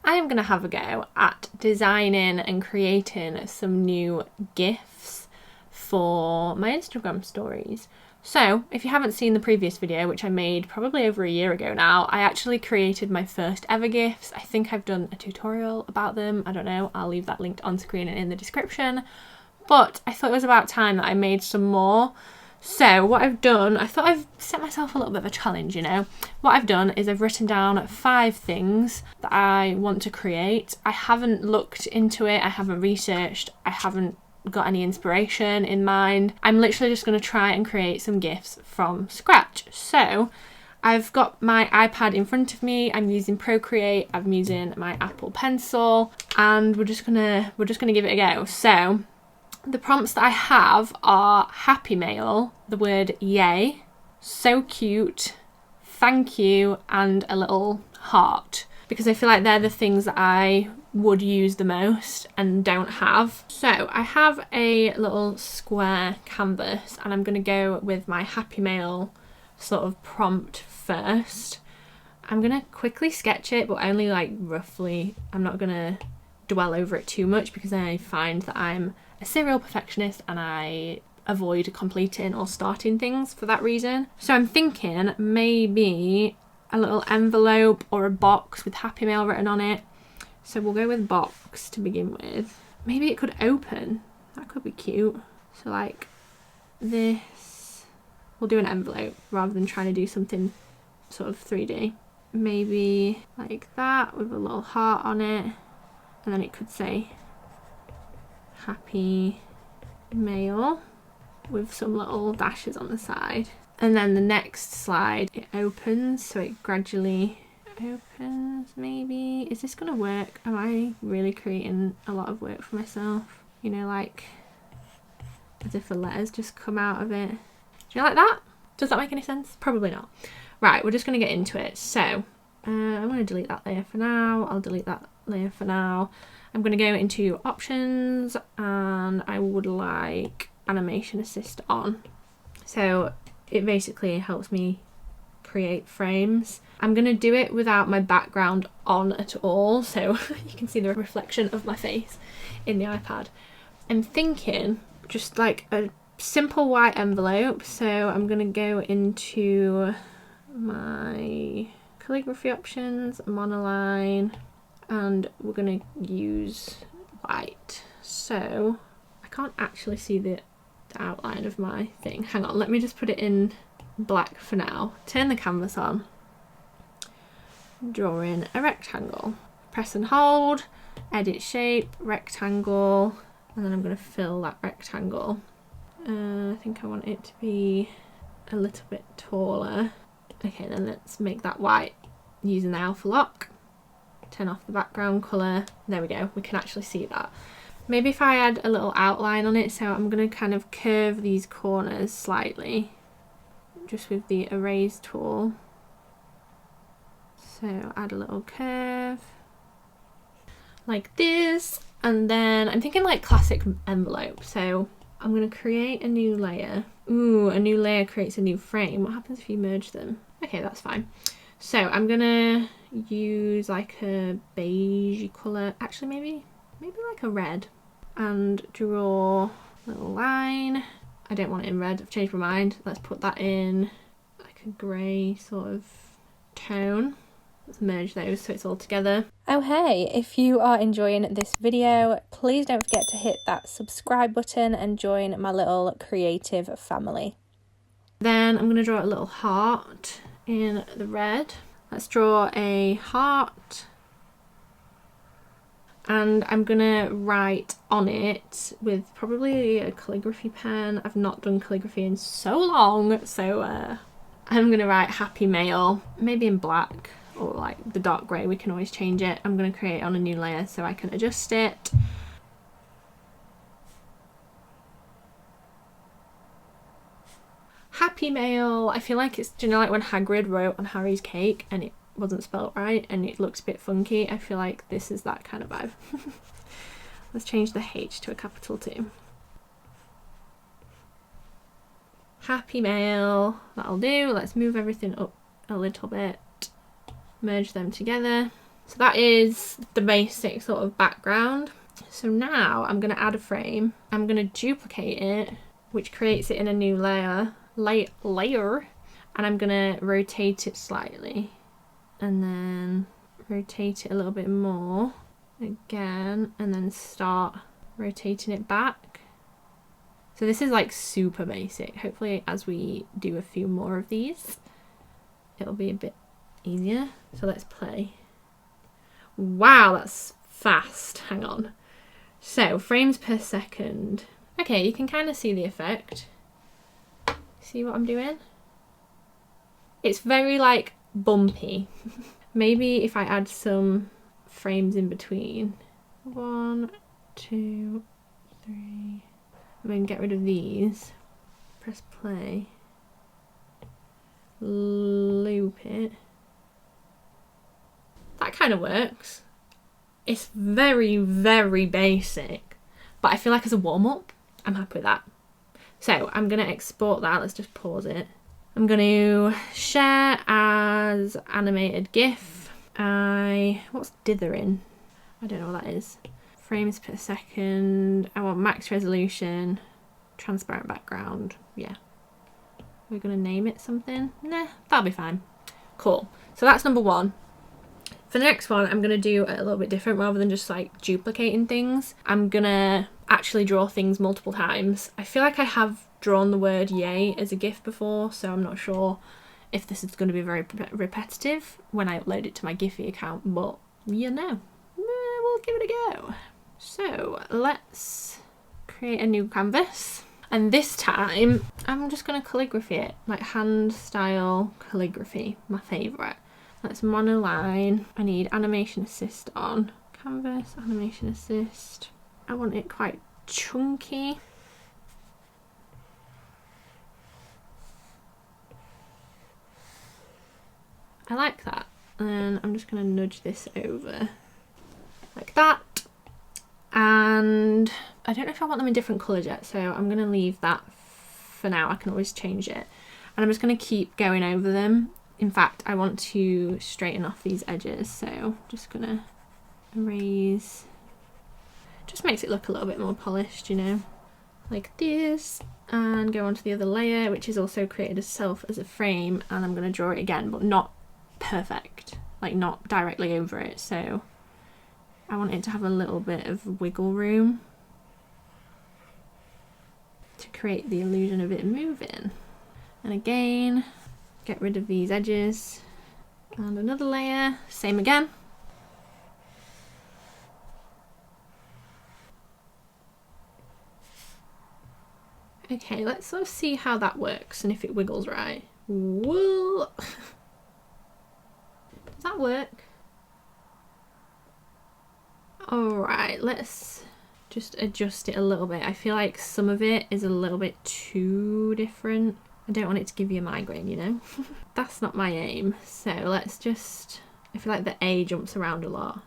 I am going to have a go at designing and creating some new GIFs for my Instagram stories. So if you haven't seen the previous video, which I made probably over a year ago now, I actually created my first ever GIFs. I think I've done a tutorial about them. I don't know. I'll leave that linked on screen and in the description. But I thought it was about time that I made some more. So what I've done, I thought I've set myself a little bit of a challenge, you know. What I've done is I've written down 5 things that I want to create. I haven't looked into it. I haven't researched. I haven't got any inspiration in mind. I'm literally just going to try and create some GIFs from scratch. So I've got my iPad in front of me. I'm using Procreate. I'm using my Apple Pencil, and we're just gonna give it a go. So the prompts that I have are happy mail, the word yay, so cute, thank you, and a little heart, because I feel like they're the things that I would use the most and don't have. So I have a little square canvas and I'm going to go with my happy mail sort of prompt first. I'm going to quickly sketch it, but only like roughly. I'm not going to dwell over it too much because I find that I'm a serial perfectionist and I avoid completing or starting things for that reason. So I'm thinking maybe a little envelope or a box with happy mail written on it. So we'll go with box to begin with. Maybe it could open. That could be cute. So like this. We'll do an envelope rather than trying to do something sort of 3D. Maybe like that with a little heart on it. And then it could say happy mail with some little dashes on the side. And then the next slide, it opens, so it gradually opens, maybe. Is this gonna work? Am I really creating a lot of work for myself? You know, like as if the letters just come out of it. Do you like that? Does that make any sense? Probably not. Right, we're just gonna get into it. So I'm gonna delete that layer for now. I'll delete that layer for now. I'm gonna go into options and I would like animation assist on. So it basically helps me create frames. I'm going to do it without my background on at all, so you can see the reflection of my face in the iPad. I'm thinking just like a simple white envelope, so I'm going to go into my calligraphy options, monoline, and we're going to use white. So I can't actually see the outline of my thing. Hang on, let me just put it in black for now. Turn the canvas on. Draw in a rectangle. Press and hold, edit shape, rectangle, and then I'm going to fill that rectangle. I think I want it to be a little bit taller. Okay, then let's make that white using the alpha lock. Turn off the background colour. There we go, we can actually see that. Maybe if I add a little outline on it, so I'm going to kind of curve these corners slightly, just with the erase tool. So add a little curve, like this, and then I'm thinking like classic envelope, so I'm going to create a new layer. Ooh, a new layer creates a new frame. What happens if you merge them? Okay, that's fine. So I'm going to use like a beige colour, actually maybe like a red, and draw a little line. I don't want it in red, I've changed my mind. Let's put that in like a grey sort of tone. Let's merge those so it's all together. Oh hey, if you are enjoying this video, please don't forget to hit that subscribe button and join my little creative family. Then I'm going to draw a little heart in the red. Let's draw a heart. And I'm gonna write on it with probably a calligraphy pen. I've not done calligraphy in so long, so I'm gonna write happy mail, maybe in black or like the dark grey. We can always change it. I'm gonna create on a new layer so I can adjust it. Happy mail. I feel like it's, do you know, like when Hagrid wrote on Harry's cake and it wasn't spelled right and it looks a bit funky? I feel like this is that kind of vibe. Let's change the H to a capital T. Happy mail, that'll do. Let's move everything up a little bit, merge them together. So that is the basic sort of background. So now I'm going to add a frame. I'm going to duplicate it, which creates it in a new layer, and I'm going to rotate it slightly, and then rotate it a little bit more again, and then start rotating it back. So this is like super basic. Hopefully as we do a few more of these, it'll be a bit easier. So let's play. Wow, that's fast. Hang on. So frames per second. Okay, you can kind of see the effect. See what I'm doing? It's very like bumpy. Maybe if I add some frames in between. 1, 2, 3. I'm going to get rid of these. Press play. Loop it. That kind of works. It's very, very basic, but I feel like as a warm-up, I'm happy with that. So I'm going to export that. Let's just pause it. I'm going to share as animated GIF. What's dithering? I don't know what that is. Frames per second. I want max resolution, transparent background. Yeah. We're going to name it something. Nah, that'll be fine. Cool. So that's number 1. For the next one, I'm going to do it a little bit different. Rather than just like duplicating things, I'm going to actually draw things multiple times. I feel like I have drawn the word yay as a GIF before, so I'm not sure if this is going to be very repetitive when I upload it to my Giphy account, but you know, we'll give it a go. So let's create a new canvas, and this time I'm just going to calligraphy it, like hand style calligraphy, my favourite. Let's monoline. I need animation assist on. Canvas, animation assist. I want it quite chunky. I like that. And I'm just going to nudge this over like that. And I don't know if I want them in different colours yet, so I'm going to leave that for now. I can always change it. And I'm just going to keep going over them. In fact, I want to straighten off these edges, so just gonna erase. Just makes it look a little bit more polished, you know, like this, and go on to the other layer, which is also created itself as a frame, and I'm gonna draw it again, but not perfect, like not directly over it. So I want it to have a little bit of wiggle room to create the illusion of it moving. And again, get rid of these edges, and another layer, same again. Okay, let's sort of see how that works and if it wiggles right. Whoa! Does that work? Alright, let's just adjust it a little bit. I feel like some of it is a little bit too different. I don't want it to give you a migraine, you know? That's not my aim. So let's just, I feel like the A jumps around a lot.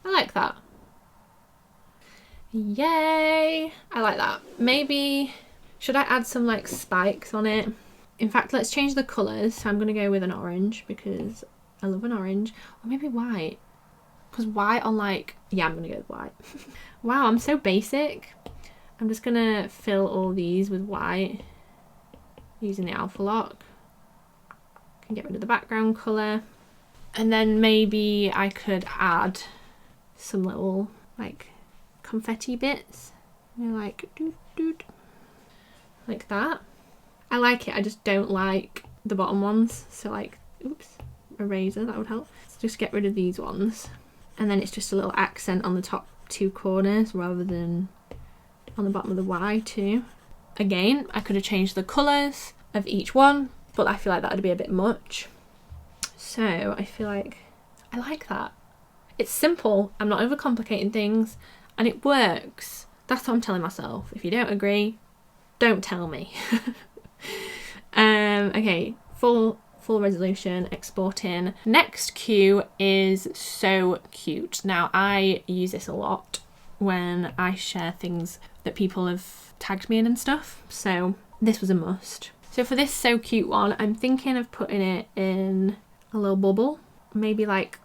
I like that. Yay! I like that. Maybe, should I add some like spikes on it? In fact, let's change the colours. So I'm going to go with an orange because I love an orange. Or maybe white. Because white on like, yeah, I'm going to go with white. Wow, I'm so basic. I'm just going to fill all these with white. Using the alpha lock. Can get rid of the background colour. And then maybe I could add some little like confetti bits. You know, like doot doot. Like that. I like it, I just don't like the bottom ones. So like, oops, eraser, that would help. So just get rid of these ones. And then it's just a little accent on the top 2 corners rather than on the bottom of the Y too. Again, I could have changed the colours of each one, but I feel like that would be a bit much. So I feel like I like that. It's simple, I'm not overcomplicating things, and it works. That's what I'm telling myself. If you don't agree, don't tell me. Okay, full resolution, exporting. Next cue is so cute. Now I use this a lot when I share things that people have tagged me in and stuff, so this was a must. So for this so cute one, I'm thinking of putting it in a little bubble, maybe like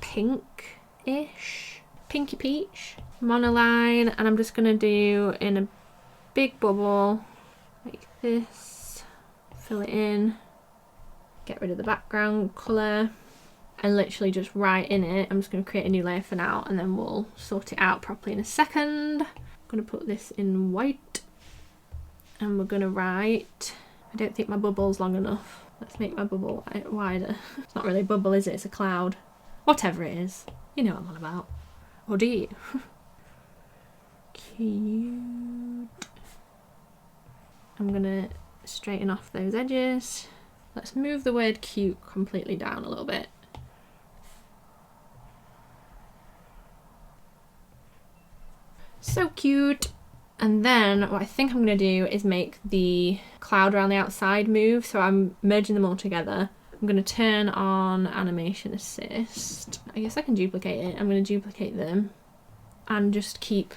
pink-ish, pinky peach monoline, and I'm just gonna do in a big bubble like this, fill it in, get rid of the background colour, and literally just write in it. I'm just going to create a new layer for now, and then we'll sort it out properly in a second. I'm going to put this in white, and we're going to write, I don't think my bubble's long enough. Let's make my bubble wider. It's not really a bubble, is it? It's a cloud. Whatever it is. You know what I'm on about. Or do you? Cute. I'm going to straighten off those edges. Let's move the word cute completely down a little bit. So cute. And then what I think I'm going to do is make the cloud around the outside move. So I'm merging them all together. I'm going to turn on animation assist. I guess I can duplicate it. I'm going to duplicate them and just keep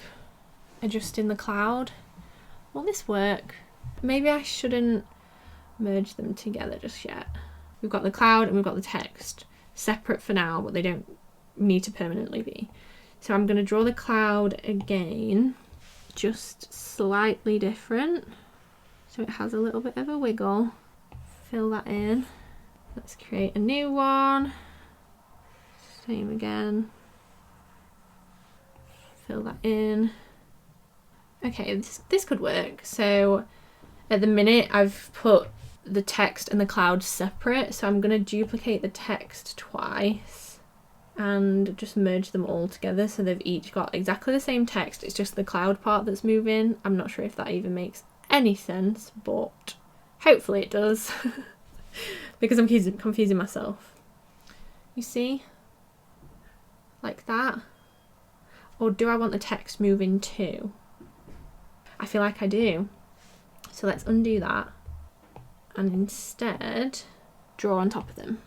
adjusting the cloud. Will this work? Maybe I shouldn't merge them together just yet. We've got the cloud and we've got the text separate for now, but they don't need to permanently be. So I'm going to draw the cloud again, just slightly different, so it has a little bit of a wiggle. Fill that in. Let's create a new one. Same again. Fill that in. Okay, this could work. So at the minute I've put the text and the cloud separate, so I'm going to duplicate the text twice and just merge them all together so they've each got exactly the same text. It's just the cloud part that's moving. I'm not sure if that even makes any sense, but hopefully it does. Because I'm confusing myself. You see? Like that. Or do I want the text moving too? I feel like I do. So let's undo that and instead draw on top of them.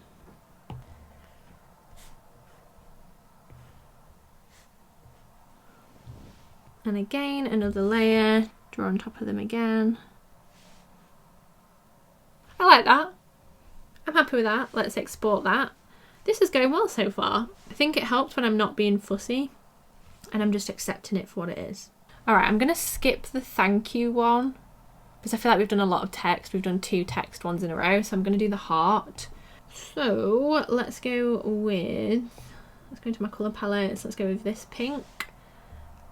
And again, another layer, draw on top of them again. I like that. I'm happy with that. Let's export that. This is going well so far. I think it helps when I'm not being fussy and I'm just accepting it for what it is. All right, I'm gonna skip the thank you one because I feel like we've done a lot of text. We've done 2 text ones in a row, so I'm gonna do the heart. So let's go into my color palette. So let's go with this pink.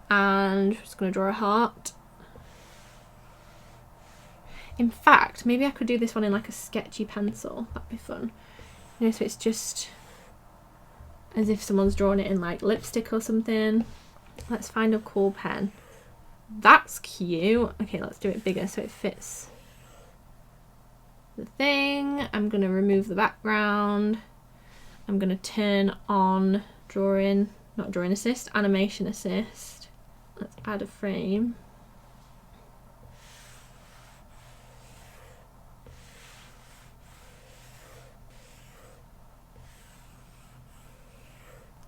And I'm just going to draw a heart. In fact, maybe I could do this one in like a sketchy pencil. That'd be fun. You know, so it's just as if someone's drawn it in like lipstick or something. Let's find a cool pen. That's cute. Okay, let's do it bigger so it fits the thing. I'm going to remove the background. I'm going to turn on animation assist. Let's add a frame.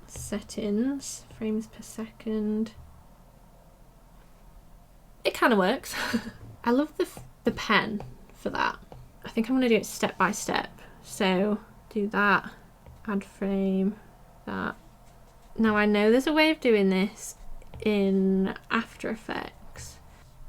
Settings, frames per second. It kind of works. I love the pen for that. I think I'm going to do it step by step. So do that, add frame, that. Now I know there's a way of doing this in After Effects.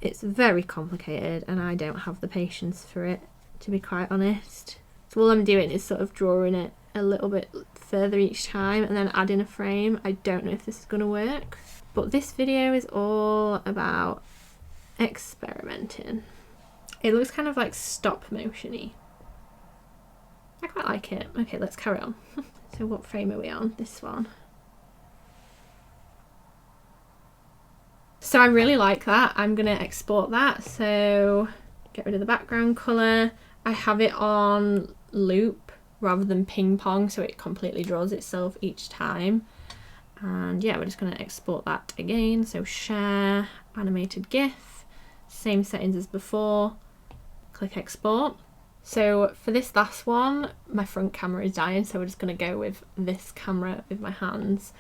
It's very complicated and I don't have the patience for it, to be quite honest. So all I'm doing is sort of drawing it a little bit further each time and then adding a frame. I don't know if this is going to work, but this video is all about experimenting. It looks kind of like stop motion-y. I quite like it. Okay, let's carry on. So what frame are we on? This one. So I really like that. I'm going to export that. So get rid of the background colour. I have it on loop rather than ping pong, so it completely draws itself each time. And yeah, we're just going to export that again. So share, animated GIF, same settings as before. Click export. So for this last one, my front camera is dying, so we're just going to go with this camera with my hands.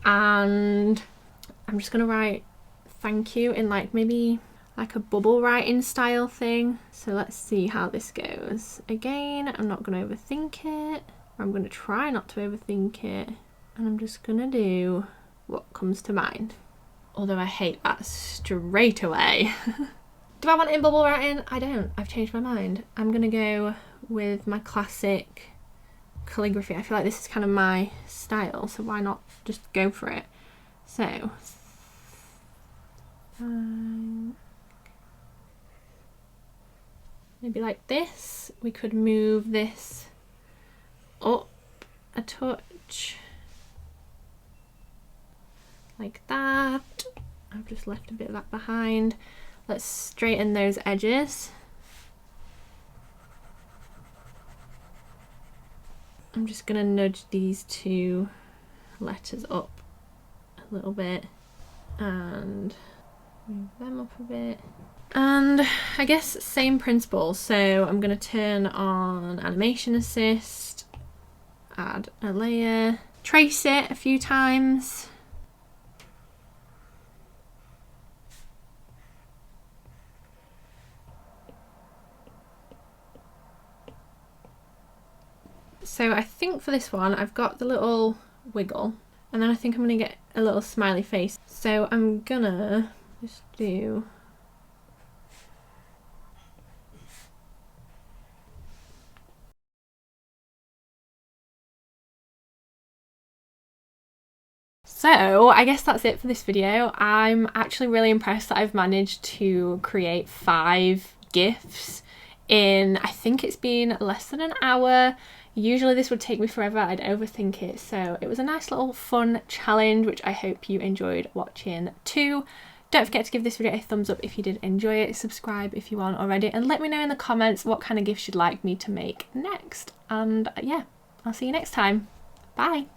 And I'm just going to write thank you in like maybe like a bubble writing style thing. So let's see how this goes. Again, I'm not going to overthink it, or I'm going to try not to overthink it. and I'm just gonna do what comes to mind. Although I hate that straight away. Do I want it in bubble writing? I don't. I've changed my mind. I'm gonna go with my classic calligraphy. I feel like this is kind of my style, so why not just go for it? So, maybe like this. We could move this up a touch. Like that. I've just left a bit of that behind. Let's straighten those edges. I'm just gonna nudge these two letters up a little bit and move them up a bit. And I guess same principle. So I'm gonna turn on Animation Assist, add a layer, trace it a few times. So I think for this one, I've got the little wiggle, and then I think I'm gonna get a little smiley face. So I'm gonna just do So I guess that's it for this video. I'm actually really impressed that I've managed to create 5 GIFs in, I think it's been less than an hour. Usually this would take me forever, I'd overthink it. So it was a nice little fun challenge, which I hope you enjoyed watching too. Don't forget to give this video a thumbs up if you did enjoy it, subscribe if you aren't already, and let me know in the comments what kind of GIFs you'd like me to make next. And yeah, I'll see you next time. Bye!